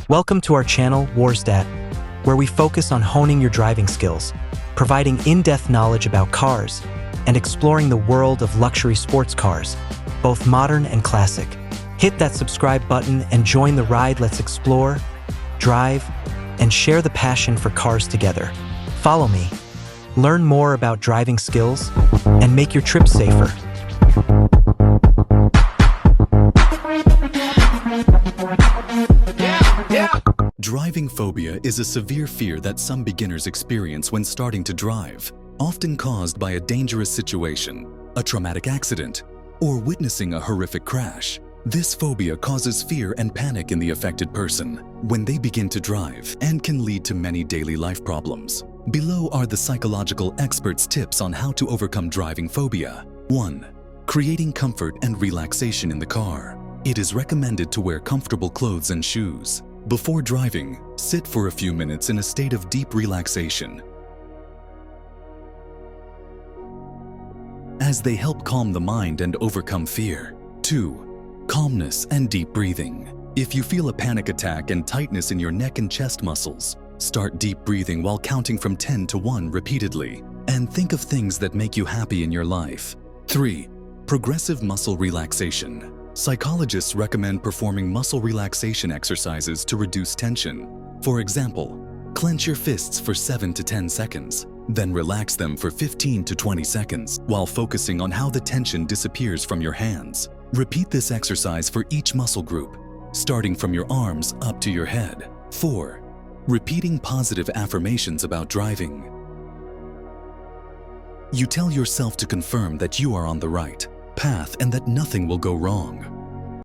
Welcome to our channel, Warsdat, where we focus on honing your driving skills, providing in-depth knowledge about cars, and exploring the world of luxury sports cars, both modern and classic. Hit that subscribe button and join the ride. Let's explore, drive, and share the passion for cars together. Follow me. Learn more about driving skills and make your trip safer. Driving phobia is a severe fear that some beginners experience when starting to drive, often caused by a dangerous situation, a traumatic accident, or witnessing a horrific crash. This phobia causes fear and panic in the affected person when they begin to drive and can lead to many daily life problems. Below are the psychological experts' tips on how to overcome driving phobia. 1. Creating comfort and relaxation in the car. It is recommended to wear comfortable clothes and shoes. Before driving, sit for a few minutes in a state of deep relaxation, as they help calm the mind and overcome fear. 2. Calmness and deep breathing. If you feel a panic attack and tightness in your neck and chest muscles, start deep breathing while counting from 10 to 1 repeatedly, and think of things that make you happy in your life. 3. Progressive muscle relaxation. Psychologists recommend performing muscle relaxation exercises to reduce tension. For example, clench your fists for 7 to 10 seconds, then relax them for 15 to 20 seconds while focusing on how the tension disappears from your hands. Repeat this exercise for each muscle group, starting from your arms up to your head. 4. Repeating positive affirmations about driving. You tell yourself to confirm that you are on the right path and that nothing will go wrong.